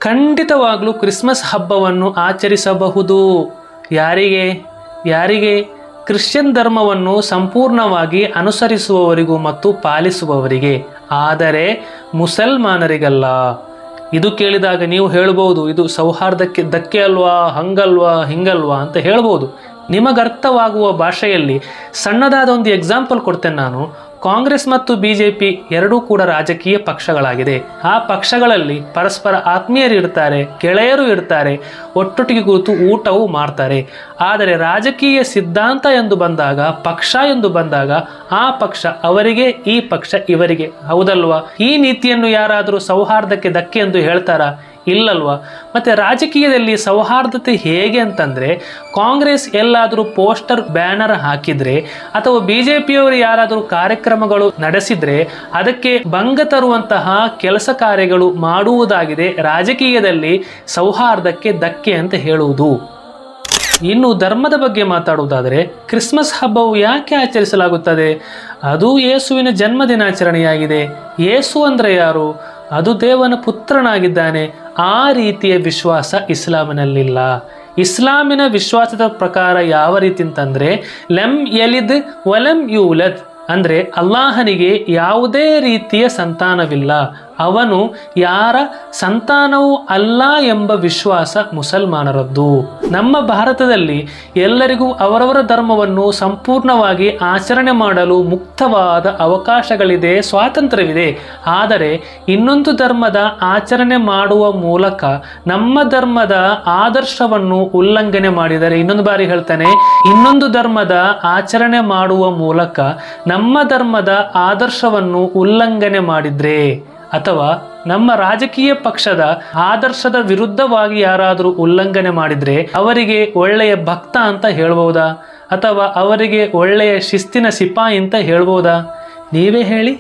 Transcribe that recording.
ಖಂಡಿತವಾಗ್ಲೂ ಕ್ರಿಸ್ಮಸ್ ಹಬ್ಬವನ್ನು ಆಚರಿಸಬಹುದು. ಯಾರಿಗೆ ಕ್ರಿಶ್ಚಿಯನ್ ಧರ್ಮವನ್ನು ಸಂಪೂರ್ಣವಾಗಿ ಅನುಸರಿಸುವವರಿಗೂ ಮತ್ತು ಪಾಲಿಸುವವರಿಗೆ, ಆದರೆ ಮುಸಲ್ಮಾನರಿಗಲ್ಲ. ಇದು ಕೇಳಿದಾಗ ನೀವು ಹೇಳ್ಬೋದು, ಇದು ಸೌಹಾರ್ದಕ್ಕೆ ಧಕ್ಕೆ ಅಲ್ವಾ, ಹಂಗಲ್ವಾ ಹಿಂಗಲ್ವಾ ಅಂತ ಹೇಳ್ಬೋದು. ನಿಮಗರ್ಥವಾಗುವ ಭಾಷೆಯಲ್ಲಿ ಸಣ್ಣದಾದ ಒಂದು ಎಕ್ಸಾಂಪಲ್ ಕೊಡ್ತೇನೆ ನಾನು. ಕಾಂಗ್ರೆಸ್ ಮತ್ತು BJP ಎರಡೂ ಕೂಡ ರಾಜಕೀಯ ಪಕ್ಷಗಳಾಗಿದೆ. ಆ ಪಕ್ಷಗಳಲ್ಲಿ ಪರಸ್ಪರ ಆತ್ಮೀಯರು ಇರ್ತಾರೆ, ಗೆಳೆಯರು ಇರ್ತಾರೆ, ಒಟ್ಟೊಟ್ಟಿಗೆ ಕೂತು ಊಟವೂ ಮಾಡ್ತಾರೆ. ಆದರೆ ರಾಜಕೀಯ ಸಿದ್ಧಾಂತ ಎಂದು ಬಂದಾಗ, ಪಕ್ಷ ಎಂದು ಬಂದಾಗ, ಆ ಪಕ್ಷ ಅವರಿಗೆ, ಈ ಪಕ್ಷ ಇವರಿಗೆ, ಹೌದಲ್ವಾ? ಈ ನೀತಿಯನ್ನು ಯಾರಾದರೂ ಸೌಹಾರ್ದಕ್ಕೆ ಧಕ್ಕೆ ಎಂದು ಹೇಳ್ತಾರಾ? ಇಲ್ಲಲ್ವಾ? ಮತ್ತೆ ರಾಜಕೀಯದಲ್ಲಿ ಸೌಹಾರ್ದತೆ ಹೇಗೆ ಅಂತಂದರೆ, ಕಾಂಗ್ರೆಸ್ ಎಲ್ಲಾದರೂ ಪೋಸ್ಟರ್ ಬ್ಯಾನರ್ ಹಾಕಿದರೆ ಅಥವಾ BJPಯವರು ಯಾರಾದರೂ ಕಾರ್ಯಕ್ರಮಗಳು ನಡೆಸಿದರೆ ಅದಕ್ಕೆ ಭಂಗ ತರುವಂತಹ ಕೆಲಸ ಕಾರ್ಯಗಳು ಮಾಡುವುದಾಗಿದೆ ರಾಜಕೀಯದಲ್ಲಿ ಸೌಹಾರ್ದಕ್ಕೆ ಧಕ್ಕೆ ಅಂತ ಹೇಳುವುದು. ಇನ್ನು ಧರ್ಮದ ಬಗ್ಗೆ ಮಾತಾಡುವುದಾದರೆ, ಕ್ರಿಸ್ಮಸ್ ಹಬ್ಬವು ಯಾಕೆ ಆಚರಿಸಲಾಗುತ್ತದೆ? ಅದು ಯೇಸುವಿನ ಜನ್ಮದಿನಾಚರಣೆಯಾಗಿದೆ. ಯೇಸು ಅಂದರೆ ಯಾರು? ಅದು ದೇವನ ಪುತ್ರನಾಗಿದ್ದಾನೆ. ಆ ರೀತಿಯ ವಿಶ್ವಾಸ ಇಸ್ಲಾಮಿನಲ್ಲಿಲ್ಲ. ಇಸ್ಲಾಮಿನ ವಿಶ್ವಾಸದ ಪ್ರಕಾರ ಯಾವ ರೀತಿ ಅಂತಂದರೆ, ಲಂ ಯಲಿದ್ ವಲಂ ಯೂಲದ್, ಅಂದರೆ ಅಲ್ಲಾಹನಿಗೆ ಯಾವುದೇ ರೀತಿಯ ಸಂತಾನವಿಲ್ಲ, ಅವನು ಯಾರ ಸಂತಾನವೂ ಅಲ್ಲ ಎಂಬ ವಿಶ್ವಾಸ ಮುಸಲ್ಮಾನರದ್ದು. ನಮ್ಮ ಭಾರತದಲ್ಲಿ ಎಲ್ಲರಿಗೂ ಅವರವರ ಧರ್ಮವನ್ನು ಸಂಪೂರ್ಣವಾಗಿ ಆಚರಣೆ ಮಾಡಲು ಮುಕ್ತವಾದ ಅವಕಾಶಗಳಿದೆ, ಸ್ವಾತಂತ್ರ್ಯವಿದೆ. ಆದರೆ ಇನ್ನೊಂದು ಧರ್ಮದ ಆಚರಣೆ ಮಾಡುವ ಮೂಲಕ ನಮ್ಮ ಧರ್ಮದ ಆದರ್ಶವನ್ನು ಉಲ್ಲಂಘನೆ ಮಾಡಿದರೆ, ಇನ್ನೊಂದು ಬಾರಿ ಹೇಳ್ತಾನೆ, ಇನ್ನೊಂದು ಧರ್ಮದ ಆಚರಣೆ ಮಾಡುವ ಮೂಲಕ ನಮ್ಮ ಧರ್ಮದ ಆದರ್ಶವನ್ನು ಉಲ್ಲಂಘನೆ ಮಾಡಿದ್ರೆ, ಅಥವಾ ನಮ್ಮ ರಾಜಕೀಯ ಪಕ್ಷದ ಆದರ್ಶದ ವಿರುದ್ಧವಾಗಿ ಯಾರಾದರೂ ಉಲ್ಲಂಘನೆ ಮಾಡಿದರೆ ಅವರಿಗೆ ಒಳ್ಳೆಯ ಭಕ್ತ ಅಂತ ಹೇಳ್ಬೋದಾ? ಅಥವಾ ಅವರಿಗೆ ಒಳ್ಳೆಯ ಶಿಸ್ತಿನ ಸಿಪಾಯಿ ಅಂತ ಹೇಳ್ಬೋದಾ? ನೀವೇ ಹೇಳಿ.